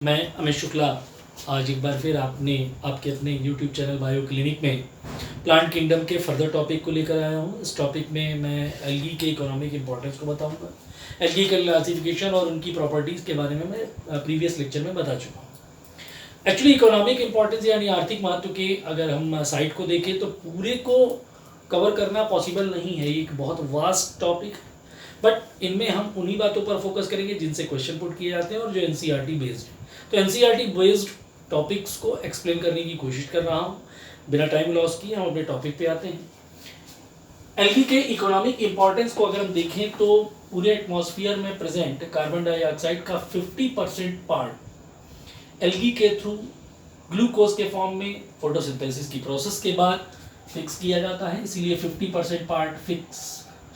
मैं अमित शुक्ला आज एक बार फिर आपके अपने YouTube चैनल बायो क्लिनिक में प्लांट किंगडम के फर्दर टॉपिक को लेकर आया हूँ। इस टॉपिक में मैं एल्गी के इकोनॉमिक इंपॉर्टेंस को बताऊँगा। एल्गी का क्लासिफिकेशन और उनकी प्रॉपर्टीज़ के बारे में मैं प्रीवियस लेक्चर में बता चुका हूँ। एक्चुअली इकोनॉमिक इंपॉर्टेंस यानी आर्थिक महत्व के अगर हम साइट को देखें तो पूरे को कवर करना पॉसिबल नहीं है, एक बहुत वास्ट टॉपिक, बट इनमें हम उन्हीं बातों पर फोकस करेंगे जिनसे क्वेश्चन पुट किए जाते हैं और जो एनसीईआरटी बेस्ड है। तो एनसीईआरटी बेस्ड टॉपिक्स को एक्सप्लेन करने की कोशिश कर रहा हूँ। बिना टाइम लॉस किए हम अपने टॉपिक पे आते हैं। एल्गी के इकोनॉमिक इंपॉर्टेंस को अगर हम देखें तो पूरे एटमॉस्फेयर में प्रेजेंट कार्बन डाइऑक्साइड का 50% पार्ट एल्गी के थ्रू ग्लूकोज के फॉर्म में फोटोसिंथेसिस की प्रोसेस के बाद फिक्स किया जाता है। इसीलिए 50% पार्ट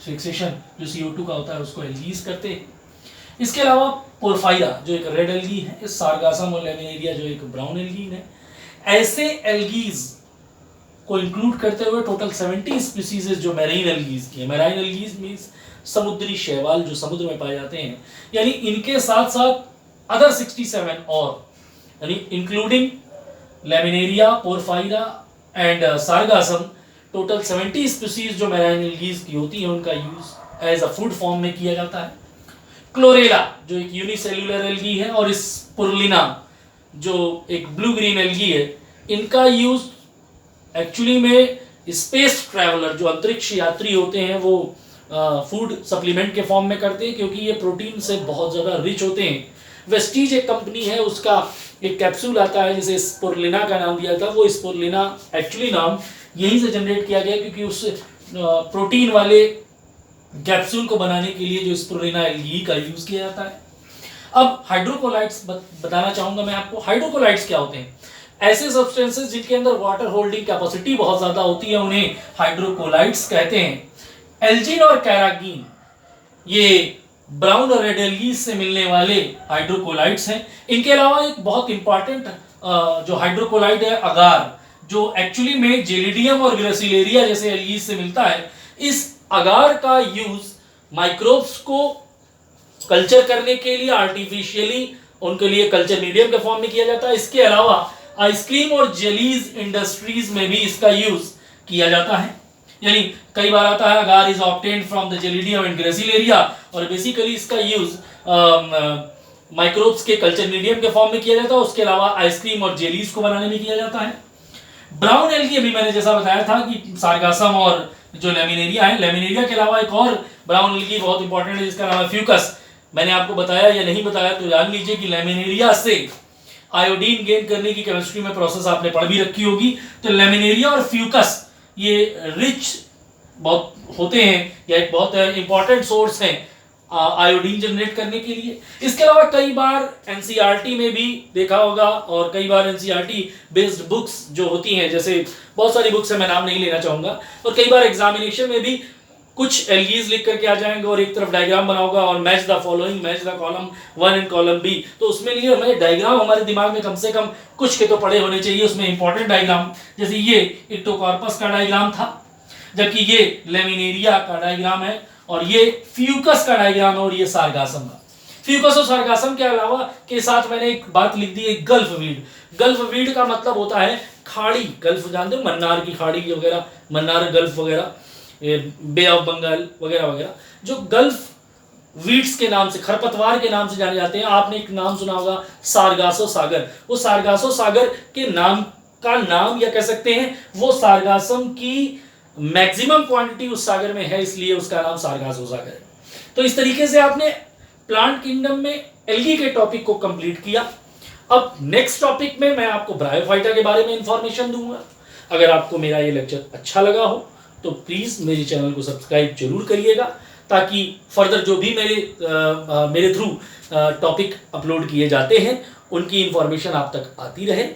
फिक्सेशन जो CO2 का होता है उसको एल्गीज करते हैं। इसके अलावा पोरफाइरा जो एक रेड एल्गी है, सारगासम और लेमिनेरिया जो एक ब्राउन एल्गी है, ऐसे एल्गीज को इंक्लूड करते हुए टोटल 70 स्पीसीज जो मैरीन एल्गीज की है। मैरीन एल्गीज मींस समुद्री शैवाल जो समुद्र में पाए जाते हैं, यानी इनके साथ साथ अदर 67 और यानी including Laminaria, Porphyra and Sargassum, total 70 species जो मैरीन एल्गीज की होती है उनका use as a food form में किया जाता है। क्लोरेला जो एक यूनिसेल्युलर एल्गी है और स्पुरुलिना जो एक ब्लू ग्रीन एल्गी है, इनका यूज एक्चुअली में स्पेस ट्रैवलर जो अंतरिक्ष यात्री होते हैं वो फूड सप्लीमेंट के फॉर्म में करते हैं, क्योंकि ये प्रोटीन से बहुत ज़्यादा रिच होते हैं। वेस्टीज एक कंपनी है, उसका एक कैप्सूल आता है जिसे स्पुरुलिना का नाम दिया था। वो स्पुरुलिना एक्चुअली नाम यहीं से जनरेट किया गया क्योंकि उस प्रोटीन वाले कैप्सूल को बनाने के लिए जो स्पुरुलिना एल्गी का यूज किया जाता है। अब हाइड्रोकोलाइट्स बताना चाहूंगा मैं आपको। हाइड्रोकोलाइट्स क्या होते हैं? ऐसे सब्सटेंसेस जिनके अंदर वाटर होल्डिंग कैपेसिटी बहुत ज्यादा होती है उन्हें हाइड्रोकोलाइट्स कहते हैं। एल्जीन और कैरागीन ये ब्राउन और रेड एल्गीज से मिलने वाले हाइड्रोकोलाइट्स हैं। इनके अलावा एक बहुत इंपॉर्टेंट जो हाइड्रोकोलाइट है अगार, जो एक्चुअली में जेलिडियम और ग्रेसिलेरिया जैसे एल्गीज से मिलता है। इस अगार का यूज माइक्रोब्स को कल्चर करने के लिए आर्टिफिशियली उनके लिए कल्चर मीडियम के फॉर्म में किया जाता है। इसके अलावा आइसक्रीम और जेलीज इंडस्ट्रीज में भी इसका यूज किया जाता है। यानी कई बार आता है agar is obtained from the Gelidium and Gracilaria, और बेसिकली इसका यूज माइक्रोब्स के कल्चर मीडियम के फॉर्म में किया जाता है। उसके अलावा आइसक्रीम और जेलीज को बनाने में किया जाता है। ब्राउन एल्गी अभी मैंने जैसा बताया था कि सारगासम और जो लेमिनेरिया है, लेमिनेरिया के अलावा एक और ब्राउन एल्गी बहुत इंपॉर्टेंट है जिसका नाम है फ्यूकस। मैंने आपको बताया या नहीं बताया तो जान लीजिए कि लेमिनेरिया से आयोडीन गेन करने की केमिस्ट्री में प्रोसेस आपने पढ़ भी रखी होगी। तो लेमिनेरिया और फ्यूकस ये रिच बहुत होते हैं या एक बहुत इंपॉर्टेंट सोर्स है आयोडीन जनरेट करने के लिए। इसके अलावा कई बार एनसीईआरटी में भी देखा होगा और कई बार एनसीईआरटी बेस्ड बुक्स जो होती हैं, जैसे बहुत सारी बुक्स है मैं नाम नहीं लेना चाहूंगा, और कई बार एग्जामिनेशन में भी कुछ एल्गीज लिख करके आ जाएंगे और एक तरफ डायग्राम बना होगा और match the following, match the column 1 and column B। तो उसमें लिए हमें डायग्राम हमारे दिमाग में कम से कम कुछ के तो पड़े होने चाहिए, उसमें इंपॉर्टेंट डायग्राम। जैसे ये इक्टोकार्पस का डायग्राम था, जबकि ये लेमिनेरिया का डायग्राम है, और ये फ्यूकस का डायग्राम है, और ये सारगासम का। फ्यूकस और सारगासम के अलावा के साथ मैंने एक बात लिख दी है, गल्फ वीड। गल्फ वीड का मतलब होता है खाड़ी। गल्फ जानते हो, मन्नार की खाड़ी वगैरह, मन्नार गल्फ वगैरह, बे ऑफ बंगाल वगैरह वगैरह, जो गल्फ वीड्स के नाम से, खरपतवार के नाम से जाने जाते हैं। आपने एक नाम सुना होगा सारगासो सागर। वो सारगासो सागर के नाम का नाम या कह सकते हैं वो सारगासम की मैक्सिमम क्वांटिटी उस सागर में है, इसलिए उसका नाम सारगासो सागर है। तो इस तरीके से आपने प्लांट किंगडम में एल्गी के टॉपिक को कंप्लीट किया। अब नेक्स्ट टॉपिक में मैं आपको ब्रायोफाइटा के बारे में इंफॉर्मेशन दूंगा। अगर आपको मेरा ये लेक्चर अच्छा लगा हो तो प्लीज मेरे चैनल को सब्सक्राइब जरूर करिएगा, ताकि फर्दर जो भी मेरे थ्रू टॉपिक अपलोड किए जाते हैं उनकी इंफॉर्मेशन आप तक आती रहे।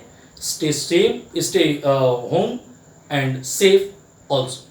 Stay home and safe also.